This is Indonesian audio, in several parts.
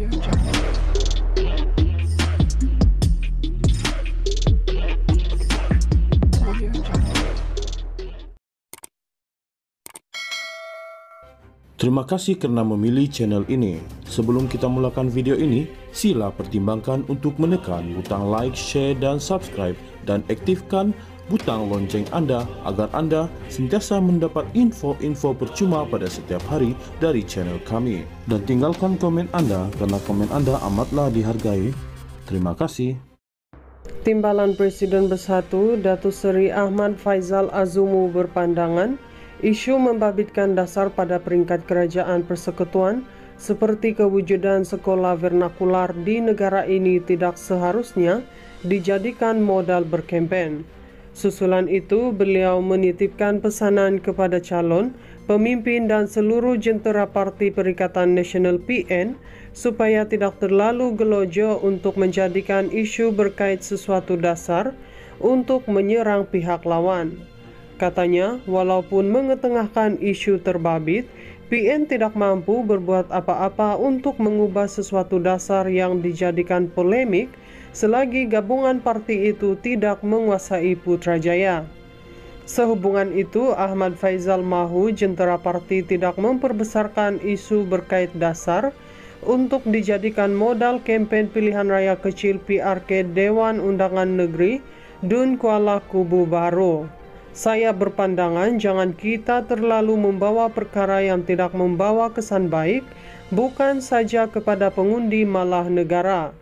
Terima kasih karena memilih channel ini. Sebelum kita mulakan video ini, sila pertimbangkan untuk menekan butang like, share, dan subscribe, dan aktifkan butang lonceng Anda agar Anda sentiasa mendapat info-info percuma pada setiap hari dari channel kami. Dan tinggalkan komen Anda karena komen Anda amatlah dihargai. Terima kasih. Timbalan Presiden Bersatu Datuk Seri Ahmad Faizal Azumu berpandangan isu membabitkan dasar pada peringkat kerajaan persekutuan seperti kewujudan sekolah vernakular di negara ini tidak seharusnya dijadikan modal berkempen. Susulan itu, beliau menitipkan pesanan kepada calon, pemimpin dan seluruh jentera Parti Perikatan Nasional PN supaya tidak terlalu gelojo untuk menjadikan isu berkait sesuatu dasar untuk menyerang pihak lawan. Katanya, walaupun mengetengahkan isu terbabit, PN tidak mampu berbuat apa-apa untuk mengubah sesuatu dasar yang dijadikan polemik selagi gabungan parti itu tidak menguasai Putrajaya. Sehubungan itu, Ahmad Faizal mahu jentera parti tidak memperbesarkan isu berkait dasar untuk dijadikan modal kempen pilihan raya kecil PRK Dewan Undangan Negeri Dun Kuala Kubu Baru. Saya berpandangan jangan kita terlalu membawa perkara yang tidak membawa kesan baik, bukan saja kepada pengundi malah negara.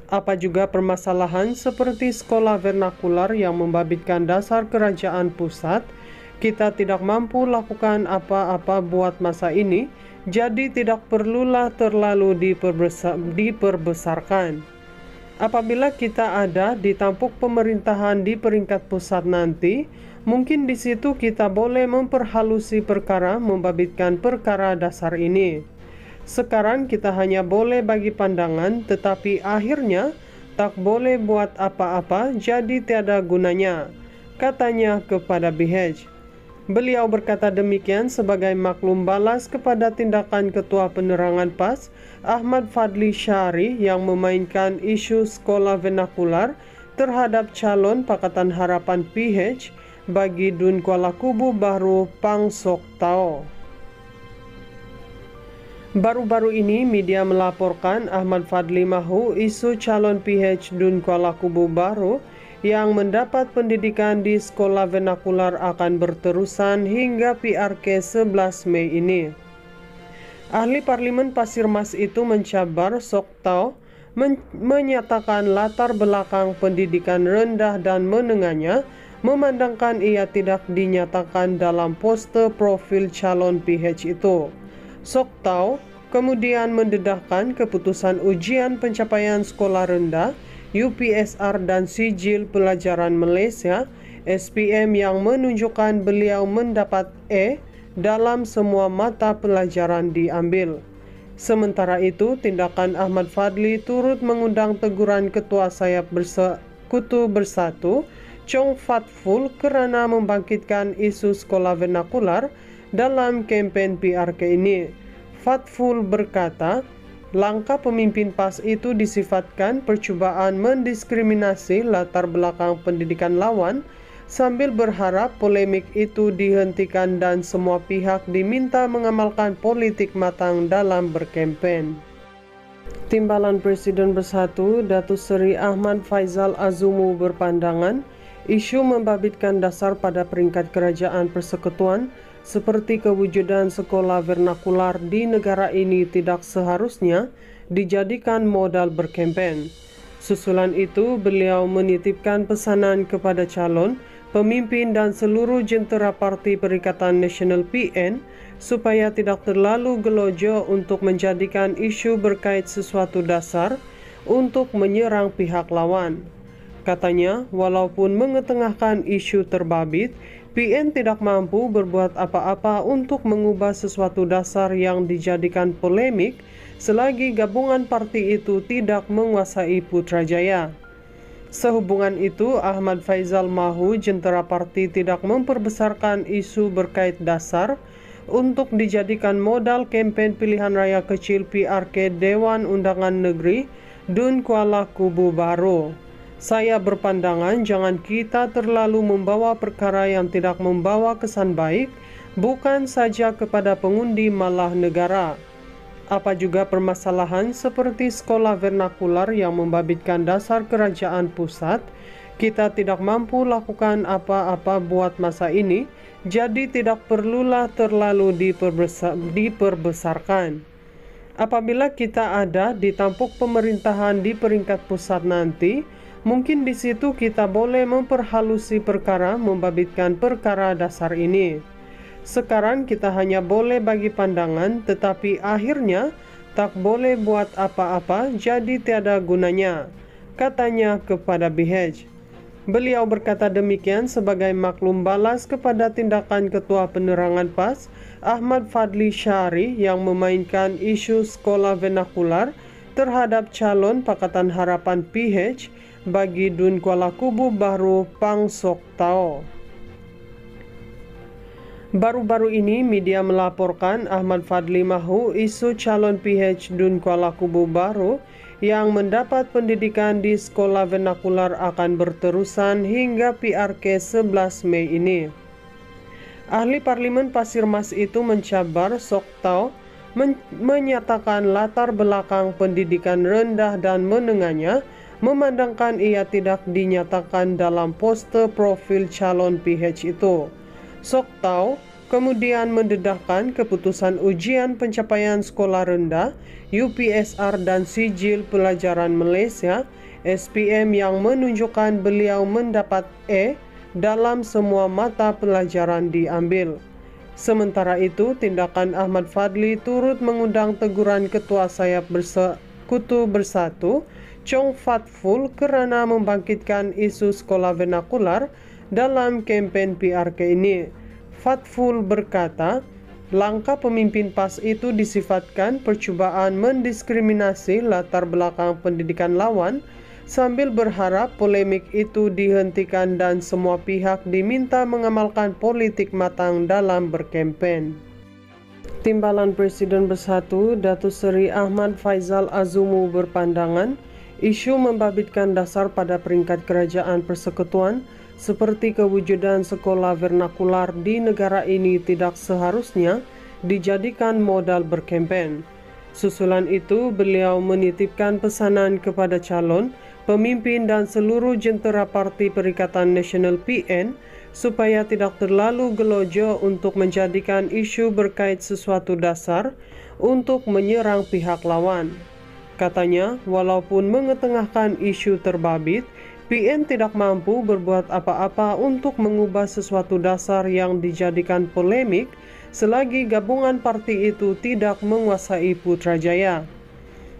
Apa juga permasalahan seperti sekolah vernakular yang membabitkan dasar kerajaan pusat, kita tidak mampu lakukan apa-apa buat masa ini, jadi tidak perlulah terlalu diperbesarkan. Apabila kita ada di tampuk pemerintahan di peringkat pusat nanti, mungkin di situ kita boleh memperhalusi perkara membabitkan perkara dasar ini. Sekarang kita hanya boleh bagi pandangan, tetapi akhirnya tak boleh buat apa-apa, jadi tiada gunanya, katanya kepada BH. Beliau berkata demikian sebagai maklum balas kepada tindakan Ketua Penerangan PAS Ahmad Fadli Syari yang memainkan isu sekolah vernakular terhadap calon Pakatan Harapan PH bagi Dun Kuala Kubu Baru Pang Sok Tao. Baru-baru ini media melaporkan Ahmad Fadli mahu isu calon PH Dun Kuala Kubu Baru yang mendapat pendidikan di sekolah vernakular akan berterusan hingga PRK 11 Mei ini. Ahli Parlimen Pasir Mas itu mencabar Sok Tao menyatakan latar belakang pendidikan rendah dan menengahnya memandangkan ia tidak dinyatakan dalam poster profil calon PH itu. Sok Tao kemudian mendedahkan keputusan ujian pencapaian sekolah rendah UPSR dan Sijil Pelajaran Malaysia SPM yang menunjukkan beliau mendapat E dalam semua mata pelajaran diambil. Sementara itu, tindakan Ahmad Fadli turut mengundang teguran Ketua Sayap Kutu Bersatu Chong Fat Ful kerana membangkitkan isu sekolah vernakular dalam kempen PRK ini. Fat Ful berkata, langkah pemimpin PAS itu disifatkan percubaan mendiskriminasi latar belakang pendidikan lawan sambil berharap polemik itu dihentikan dan semua pihak diminta mengamalkan politik matang dalam berkempen. Timbalan Presiden Bersatu Datuk Seri Ahmad Faizal Azumu berpandangan isu membabitkan dasar pada peringkat kerajaan persekutuan seperti kewujudan sekolah vernakular di negara ini tidak seharusnya dijadikan modal berkempen. Susulan itu, beliau menitipkan pesanan kepada calon, pemimpin dan seluruh jentera Parti Perikatan Nasional PN supaya tidak terlalu gelojo untuk menjadikan isu berkait sesuatu dasar untuk menyerang pihak lawan. Katanya, walaupun mengetengahkan isu terbabit, PN tidak mampu berbuat apa-apa untuk mengubah sesuatu dasar yang dijadikan polemik selagi gabungan parti itu tidak menguasai Putrajaya. Sehubungan itu, Ahmad Faizal mahu jentera parti tidak memperbesarkan isu berkait dasar untuk dijadikan modal kampanye pilihan raya kecil PRK Dewan Undangan Negeri Dun Kuala Kubu Baru. Saya berpandangan jangan kita terlalu membawa perkara yang tidak membawa kesan baik, bukan saja kepada pengundi malah negara. Apa juga permasalahan seperti sekolah vernakular yang membabitkan dasar kerajaan pusat, kita tidak mampu lakukan apa-apa buat masa ini, jadi tidak perlulah terlalu diperbesarkan. Apabila kita ada di tampuk pemerintahan di peringkat pusat nanti, mungkin di situ kita boleh memperhalusi perkara membabitkan perkara dasar ini. Sekarang kita hanya boleh bagi pandangan, tetapi akhirnya tak boleh buat apa-apa, jadi tiada gunanya, katanya kepada BH. Beliau berkata demikian sebagai maklum balas kepada tindakan Ketua Penerangan PAS Ahmad Fadli Syari yang memainkan isu sekolah vernakular terhadap calon Pakatan Harapan PH bagi Dun Kuala Kubu Baru Pang Sok Tao. Baru-baru ini media melaporkan Ahmad Fadli mahu isu calon PH Dun Kuala Kubu Baru yang mendapat pendidikan di sekolah vernakular akan berterusan hingga PRK 11 Mei ini. Ahli Parlimen Pasir Mas itu mencabar Sok Tao menyatakan latar belakang pendidikan rendah dan menengahnya, memandangkan ia tidak dinyatakan dalam poster profil calon PH itu. Sok Tao kemudian mendedahkan keputusan ujian pencapaian sekolah rendah UPSR dan Sijil Pelajaran Malaysia SPM yang menunjukkan beliau mendapat E dalam semua mata pelajaran diambil. Sementara itu, tindakan Ahmad Fadli turut mengundang teguran Ketua Sayap Kutu Bersatu Chong Fat Ful kerana membangkitkan isu sekolah vernakular dalam kempen PRK ini. Fatful berkata, langkah pemimpin PAS itu disifatkan percubaan mendiskriminasi latar belakang pendidikan lawan, sambil berharap polemik itu dihentikan dan semua pihak diminta mengamalkan politik matang dalam berkempen. Timbalan Presiden Bersatu Datuk Seri Ahmad Faizal Azumu berpandangan, isu membabitkan dasar pada peringkat kerajaan persekutuan seperti kewujudan sekolah vernakular di negara ini tidak seharusnya dijadikan modal berkempen. Susulan itu, beliau menitipkan pesanan kepada calon, pemimpin dan seluruh jentera Parti Perikatan Nasional PN supaya tidak terlalu gelojo untuk menjadikan isu berkait sesuatu dasar untuk menyerang pihak lawan. Katanya, walaupun mengetengahkan isu terbabit, PN tidak mampu berbuat apa-apa untuk mengubah sesuatu dasar yang dijadikan polemik selagi gabungan parti itu tidak menguasai Putrajaya.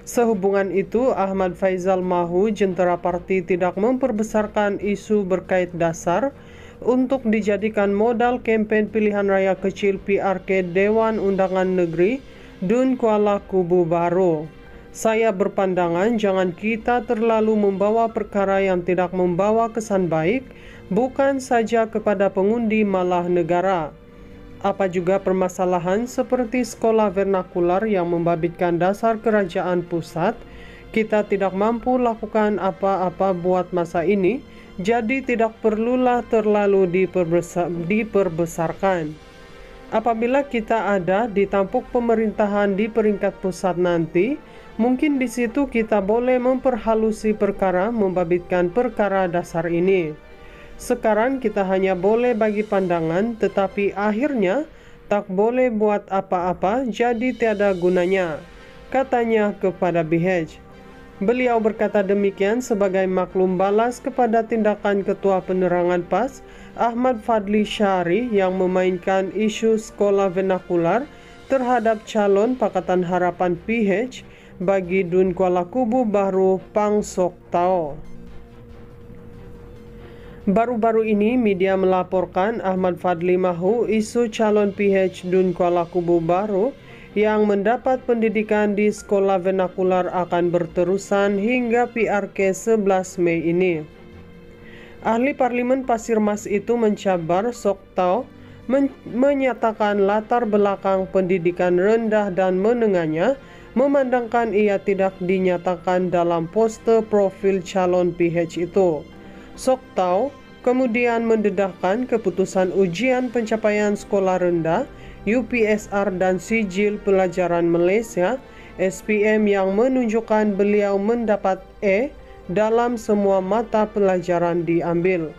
Sehubungan itu, Ahmad Faizal mahu jentera parti tidak memperbesarkan isu berkait dasar untuk dijadikan modal kempen pilihan raya kecil PRK Dewan Undangan Negeri Dun Kuala Kubu Baru. Saya berpandangan jangan kita terlalu membawa perkara yang tidak membawa kesan baik, bukan saja kepada pengundi malah negara. Apa juga permasalahan seperti sekolah vernakular yang membabitkan dasar kerajaan pusat, kita tidak mampu lakukan apa-apa buat masa ini, jadi tidak perlulah terlalu diperbesarkan. Apabila kita ada di tampuk pemerintahan di peringkat pusat nanti, mungkin di situ kita boleh memperhalusi perkara membabitkan perkara dasar ini. Sekarang kita hanya boleh bagi pandangan, tetapi akhirnya tak boleh buat apa-apa, jadi tiada gunanya, katanya kepada BH. Beliau berkata demikian sebagai maklum balas kepada tindakan Ketua Penerangan PAS Ahmad Fadli Syari yang memainkan isu sekolah vernakular terhadap calon Pakatan Harapan PH bagi Dun Kuala Kubu Baru Pang Sok Tao. Baru-baru ini media melaporkan Ahmad Fadli mahu isu calon PH Dun Kuala Kubu Baru yang mendapat pendidikan di sekolah vernakular akan berterusan hingga PRK 11 Mei ini. Ahli Parlimen Pasir Mas itu mencabar Sok Tao menyatakan latar belakang pendidikan rendah dan menengahnya, memandangkan ia tidak dinyatakan dalam poster profil calon PH itu. Soktau kemudian mendedahkan keputusan ujian pencapaian sekolah rendah UPSR dan sijil pelajaran Malaysia SPM yang menunjukkan beliau mendapat E dalam semua mata pelajaran diambil.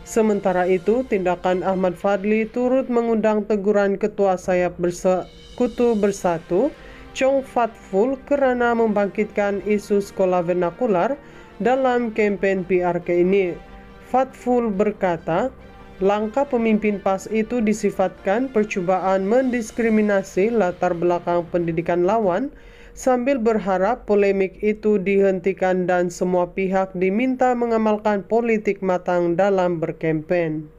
Sementara itu, tindakan Ahmad Fadli turut mengundang teguran Ketua Sayap Sekutu Bersatu, Chong Fat Ful, kerana membangkitkan isu sekolah vernakular dalam kempen PRK ini. Fat Ful berkata, langkah pemimpin PAS itu disifatkan percubaan mendiskriminasi latar belakang pendidikan lawan, sambil berharap polemik itu dihentikan dan semua pihak diminta mengamalkan politik matang dalam berkempen.